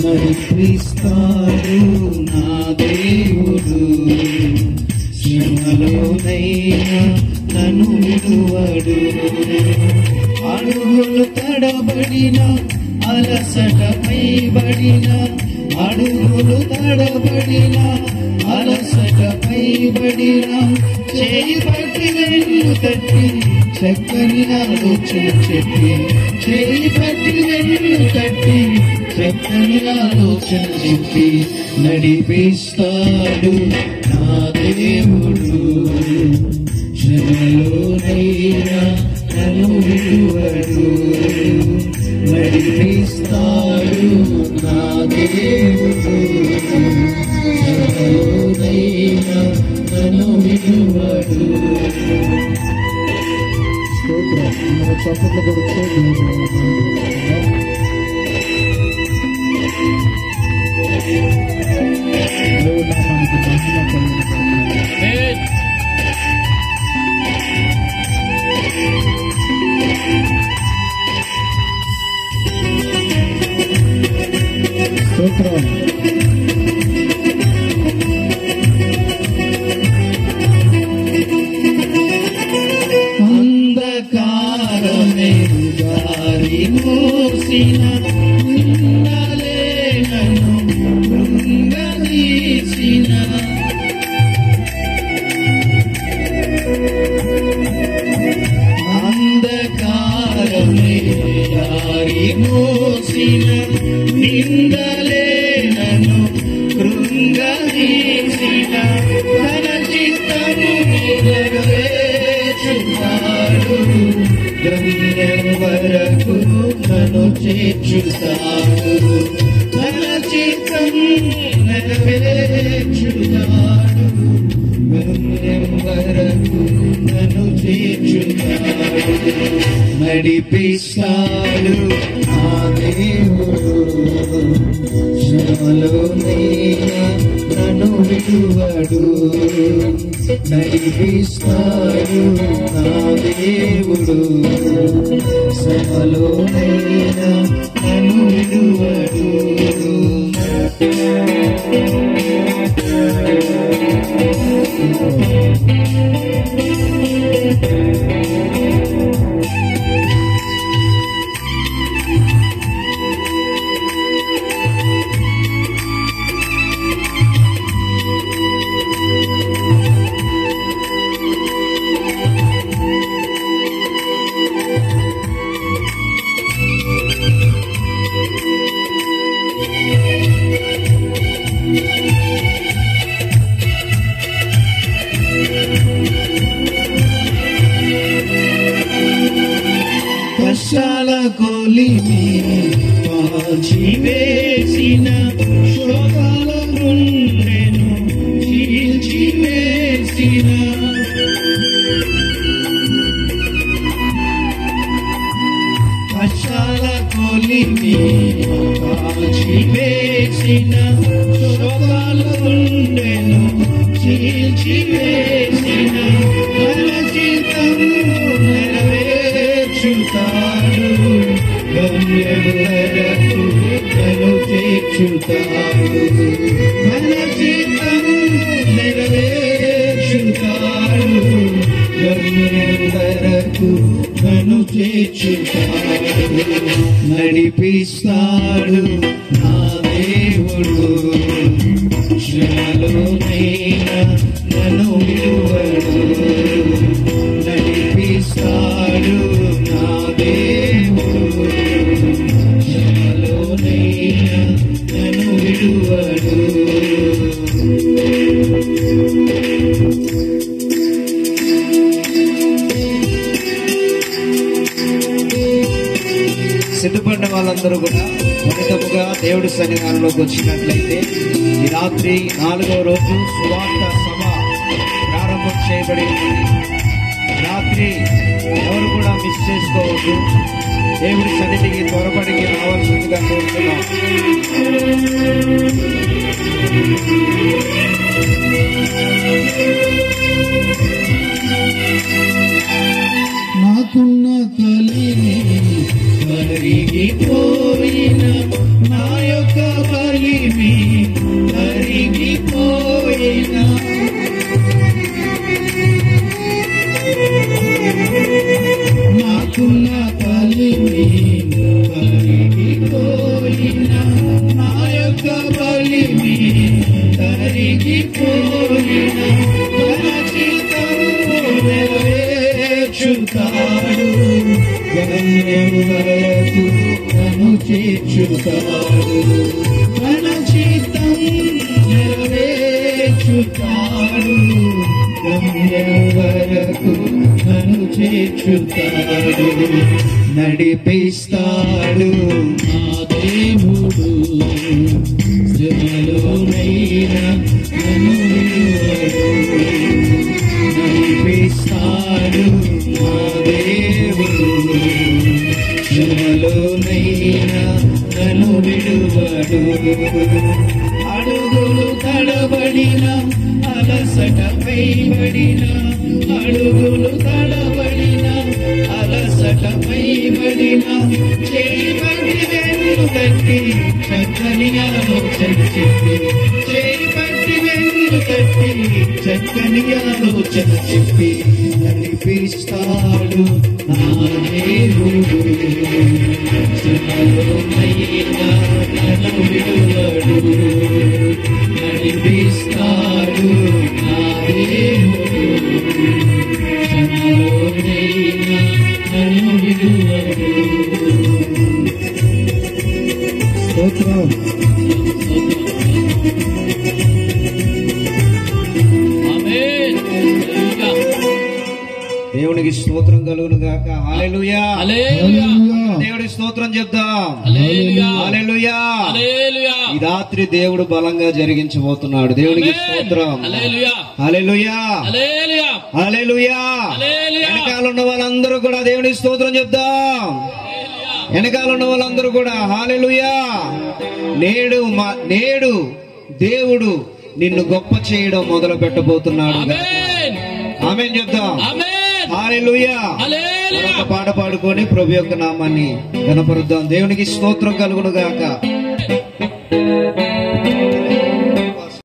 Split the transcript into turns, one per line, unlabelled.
నడిపిస్తాడు నా దేవుడు, శ్రమలోనైనా నన్ను విడువడు. అడుగులు తడబడిన అలసటపై బడిన, అడుగులు తడబడిన అలసటపై బడిన, చేయి పట్టి వెన్ను తట్టి చక్కని ఆలోచన చెప్పి, చేయి పట్టి వెన్ను తట్టి చక్కని ఆలోచన చెప్పి నడిపిస్తాడు నా దేవుడు, శ్రమలోనైనా నన్ను విడువడు. నడిపిస్తాడు నా దేవుడు, శ్రమలోనైనా నన్ను విడువడు. చప్పట్లు కొడుతూ స్తోత్రం. అంధకారమే దారి మోసిన, నిందలే నన్ను కృంగదీసిన, అంధకారమే దారి మోసిన, నిందలే నన్ను కృంగదీసిన, తన చిత్తము నెరవేర్చుతాడు, గమ్యం వరకు నన్ను చేర్చుతాడు. తన చిత్తం నెరవేర్చుతాడు, గమ్యం వరకు నన్ను చేర్చుతాడు. నడిపిస్తాడు నా దేవుడు, శ్రమలోనైనా నన్ను విడువడు. నడిపిస్తాడు నా దేవుడు, శ్రమలోనైనా నన్ను విడువడు. కష్టాల కొలిమి కాల్చివేసిన, శోకాల గుండెను చీల్చివేసిన, కష్టాల కొలిమి కాల్చివేసిన, శోకాల గుండెను చీల్చివేసిన, తన చిత్తము నెరవేర్చుతాడు, గమ్యం వరకు నన్ను చేర్చుతాడు. తన చిత్తము నెరవేర్చుతాడు, గమ్యం వరకు నన్ను చేర్చుతాడు. నడిపిస్తాడు నా దేవుడు, శ్రమలోనైనా నన్ను విడువడు. నడిపిస్తాడు నా దేవుడు, శ్రమలోనైనా నన్ను విడువడు. సిద్ధపడిన వాళ్ళందరూ కూడా ఉన్నతముగా దేవుడి సన్నిధానంలోకి వచ్చినట్లయితే ఈ రాత్రి 4వ రోజు సువార్త సభ ప్రారంభం చేయబడి ఉంది. రాత్రి ఎవరు కూడా మిస్ చేసుకోవద్దు. దేవుడి సన్నిధికి త్వరపడి రావాల్సిందిగా కోరుతున్నాం.
నా నాకున్న కలిమి కరిగిపోయిన నా యొక్క కలిమి కరిగిపోయిన నాకున్న కలిమి కరిగిపోయిన నా యొక్క కలిమి కరిగిపోయిన తన చిత్తము నెరవేర్చుతాడు గమ్యం వరకు నన్ను చేర్చుతాడు తన చిత్తం నెరవేర్చుతాడు గమ్యం వరకు నన్ను చేర్చుతాడు నడిపిస్తాడు నా దేవుడు శ్రమలోనైనా నన్ను విడువడు నడిపిస్తాడు నా దేవుడు శ్రమలోనైనా నన్ను విడువడు అడుగులు తడబడిన అలసట పైబడిన అడుగులు తడబడిన అలసట పైబడిన చేపట్టి వెన్ను తట్టి చక్కని ఆలోచన చెప్పి చేపట్టి వెన్ను తట్టి చక్కని ఆలోచన చెప్పి నడిపిస్తాడు నా దేవుడు శ్రమలోనైనా నన్ను విడువడు నడిపిస్తాడు నా దేవుడు శ్రమలోనైనా నన్ను విడువడు స్తోత్రం
దేవునికి స్తోత్రం కలుగును గాక. హల్లెలూయా
హల్లెలూయా.
దేవుడికి స్తోత్రం చెప్దాం.
హల్లెలూయా.
హల్లెలూయా.
హల్లెలూయా.
ఈ రాత్రి దేవుడు బలంగా జరిగించబోతున్నాడు. దేవునికి స్తోత్రం.
హల్లెలూయా.
హల్లెలూయా.
హల్లెలూయా.
హల్లెలూయా.
హల్లెలూయా.
వెనకాల ఉన్న వాళ్ళందరూ కూడా దేవునికి స్తోత్రం చెప్దాం. వెనకాల ఉన్న వాళ్ళందరూ కూడా హల్లెలూయా. నేడు దేవుడు నిన్ను గొప్ప చేయడం మొదలు పెట్టబోతున్నాడు. ఆమేన్ చెప్దాం. హల్లెలూయా. ఒక పాట పాడుకొని ప్రభు యొక్క నామాన్ని కనపరుద్దాం. దేవునికి స్తోత్రం కలుగును గాక.